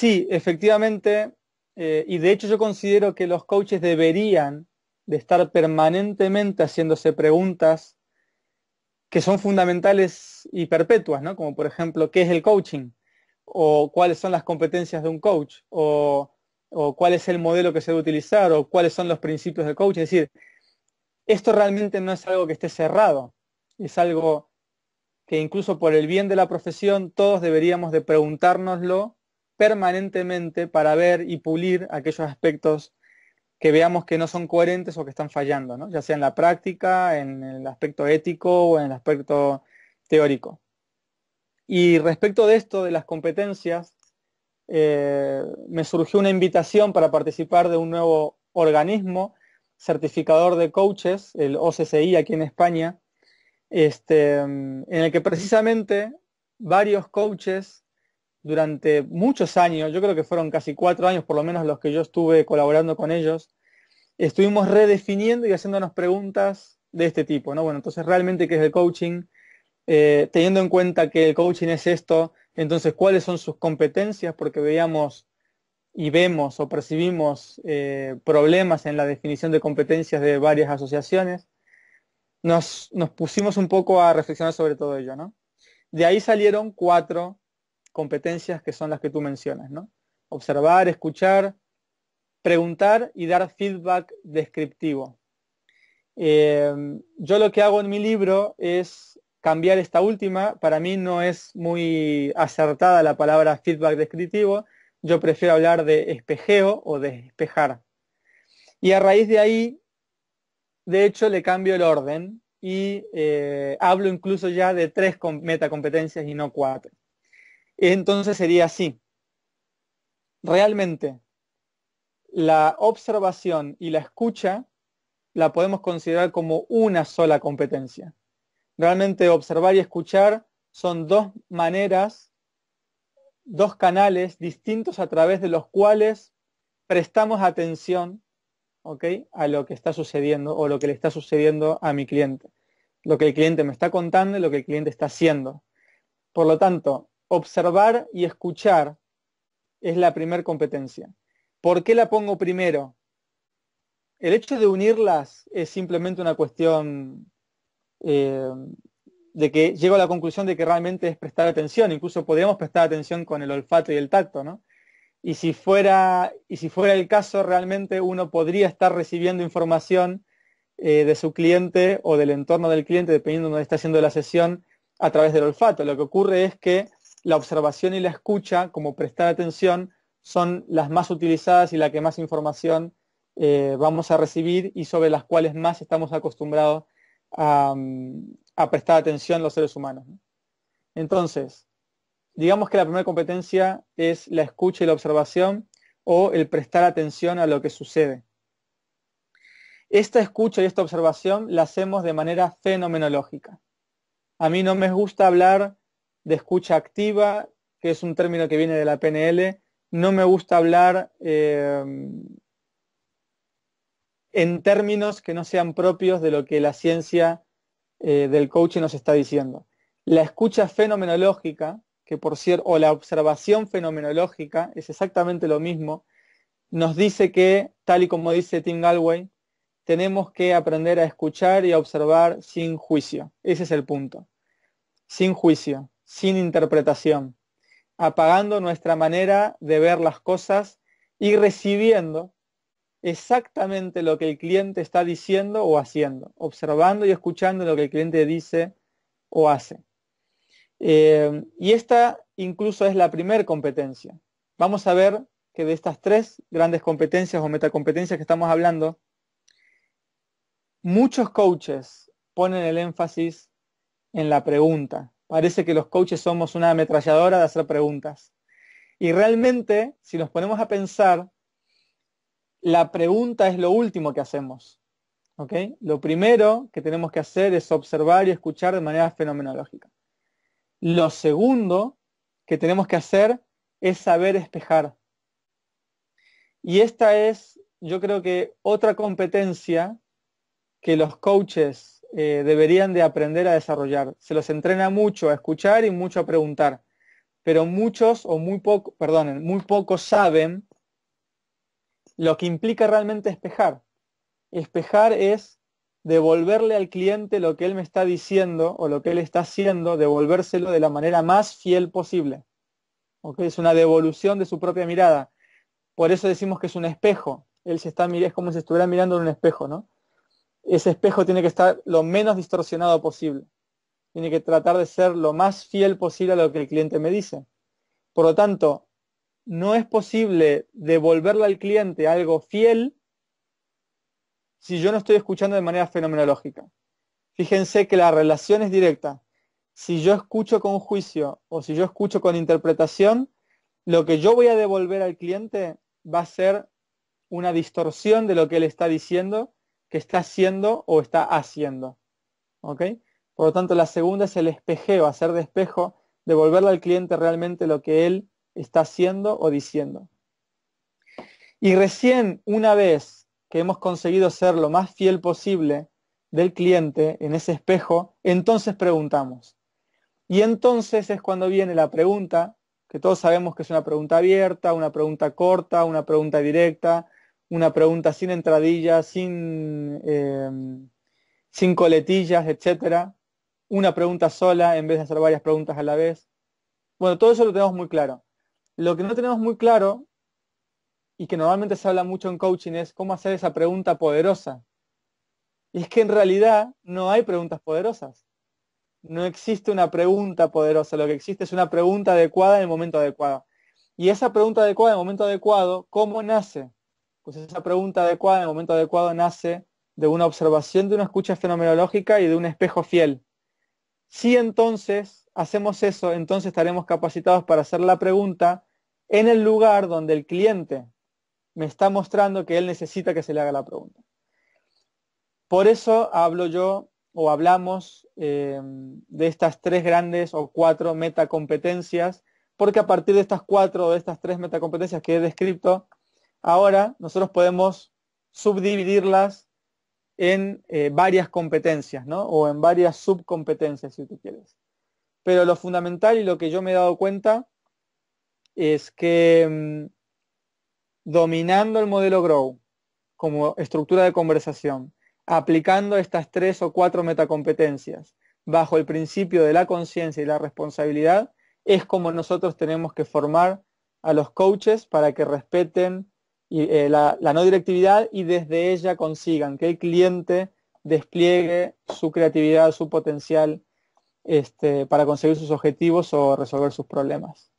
Sí, efectivamente, y de hecho yo considero que los coaches deberían de estar permanentemente haciéndose preguntas que son fundamentales y perpetuas, ¿no? Como por ejemplo, ¿qué es el coaching? O cuáles son las competencias de un coach, o cuál es el modelo que se debe utilizar, o cuáles son los principios del coach. Es decir, esto realmente no es algo que esté cerrado, es algo que incluso por el bien de la profesión todos deberíamos de preguntárnoslo permanentemente para ver y pulir aquellos aspectos que veamos que no son coherentes o que están fallando, ¿no? Ya sea en la práctica, en el aspecto ético o en el aspecto teórico. Y respecto de esto, de las competencias, me surgió una invitación para participar de un nuevo organismo certificador de coaches, el OCCI aquí en España, en el que precisamente varios coaches durante muchos años, yo creo que fueron casi 4 años por lo menos los que yo estuve colaborando con ellos, estuvimos redefiniendo y haciéndonos preguntas de este tipo, ¿no? Bueno, entonces realmente qué es el coaching, teniendo en cuenta que el coaching es esto, entonces cuáles son sus competencias, porque veíamos y vemos o percibimos problemas en la definición de competencias de varias asociaciones, nos pusimos un poco a reflexionar sobre todo ello, ¿no? De ahí salieron 4 competencias que son las que tú mencionas, ¿no? Observar, escuchar, preguntar y dar feedback descriptivo. Eh, yo lo que hago en mi libro es cambiar esta última. Para mí no es muy acertada la palabra feedback descriptivo. Yo prefiero hablar de espejeo o de espejar. Y a raíz de ahí, de hecho, le cambio el orden y hablo incluso ya de 3 metacompetencias y no 4. Entonces sería así. Realmente, la observación y la escucha la podemos considerar como una sola competencia. Realmente observar y escuchar son 2 maneras, 2 canales distintos a través de los cuales prestamos atención, ¿ok?, a lo que está sucediendo o lo que le está sucediendo a mi cliente. Lo que el cliente me está contando y lo que el cliente está haciendo. Por lo tanto, observar y escuchar es la primera competencia. ¿Por qué la pongo primero? El hecho de unirlas es simplemente una cuestión eh, de que llego a la conclusión de que realmente es prestar atención. Incluso podríamos prestar atención con el olfato y el tacto, ¿no? Y si fuera el caso, realmente uno podría estar recibiendo información de su cliente o del entorno del cliente, dependiendo de dónde está haciendo la sesión, a través del olfato. Lo que ocurre es que la observación y la escucha, como prestar atención, son las más utilizadas y la que más información vamos a recibir y sobre las cuales más estamos acostumbrados a prestar atención los seres humanos, ¿no? Entonces, digamos que la primera competencia es la escucha y la observación o el prestar atención a lo que sucede. Esta escucha y esta observación la hacemos de manera fenomenológica. A mí no me gusta hablar de escucha activa, que es un término que viene de la PNL. No me gusta hablar en términos que no sean propios de lo que la ciencia del coaching nos está diciendo. La escucha fenomenológica, que por cierto, o la observación fenomenológica, es exactamente lo mismo, nos dice que, tal y como dice Tim Galway, tenemos que aprender a escuchar y a observar sin juicio. Ese es el punto. Sin juicio, sin interpretación, apagando nuestra manera de ver las cosas y recibiendo exactamente lo que el cliente está diciendo o haciendo, observando y escuchando lo que el cliente dice o hace. Y esta incluso es la primera competencia. Vamos a ver que de estas 3 grandes competencias o metacompetencias que estamos hablando, muchos coaches ponen el énfasis en la pregunta. Parece que los coaches somos una ametralladora de hacer preguntas. Y realmente, si nos ponemos a pensar, la pregunta es lo último que hacemos. ¿Ok? Lo primero que tenemos que hacer es observar y escuchar de manera fenomenológica. Lo segundo que tenemos que hacer es saber espejar. Y esta es, yo creo que otra competencia que los coaches deberían de aprender a desarrollar. Se los entrena mucho a escuchar y mucho a preguntar. pero muchos o muy poco, perdonen, muy pocos saben lo que implica realmente espejar. Espejar es devolverle al cliente lo que él me está diciendo o lo que él está haciendo, devolvérselo de la manera más fiel posible. ¿Ok? Es una devolución de su propia mirada. Por eso decimos que es un espejo. Él se está, es como si estuviera mirando en un espejo, ¿no? Ese espejo tiene que estar lo menos distorsionado posible. Tiene que tratar de ser lo más fiel posible a lo que el cliente me dice. Por lo tanto, no es posible devolverle al cliente algo fiel si yo no estoy escuchando de manera fenomenológica. Fíjense que la relación es directa. Si yo escucho con juicio o si yo escucho con interpretación, lo que yo voy a devolver al cliente va a ser una distorsión de lo que él está diciendo, que está haciendo o está haciendo. ¿Ok? Por lo tanto, la segunda es el espejeo, hacer de espejo, devolverle al cliente realmente lo que él está haciendo o diciendo. Y recién una vez que hemos conseguido ser lo más fiel posible del cliente en ese espejo, entonces preguntamos. Y entonces es cuando viene la pregunta, que todos sabemos que es una pregunta abierta, una pregunta corta, una pregunta directa, una pregunta sin entradillas, sin coletillas, etcétera. Una pregunta sola en vez de hacer varias preguntas a la vez. Bueno, todo eso lo tenemos muy claro. Lo que no tenemos muy claro y que normalmente se habla mucho en coaching es cómo hacer esa pregunta poderosa. Y es que en realidad no hay preguntas poderosas. No existe una pregunta poderosa, lo que existe es una pregunta adecuada en el momento adecuado. Y esa pregunta adecuada en el momento adecuado, ¿cómo nace? Pues esa pregunta adecuada en el momento adecuado nace de una observación, de una escucha fenomenológica y de un espejo fiel. Si entonces hacemos eso, entonces estaremos capacitados para hacer la pregunta en el lugar donde el cliente me está mostrando que él necesita que se le haga la pregunta. Por eso hablo yo, o hablamos de estas tres grandes o cuatro metacompetencias, porque a partir de estas cuatro o de estas tres metacompetencias que he descrito, ahora nosotros podemos subdividirlas en varias competencias, ¿no? O en varias subcompetencias, si tú quieres. Pero lo fundamental y lo que yo me he dado cuenta es que dominando el modelo Grow como estructura de conversación, aplicando estas tres o cuatro metacompetencias bajo el principio de la conciencia y la responsabilidad, es como nosotros tenemos que formar a los coaches para que respeten la no directividad y desde ella consigan que el cliente despliegue su creatividad, su potencial para conseguir sus objetivos o resolver sus problemas.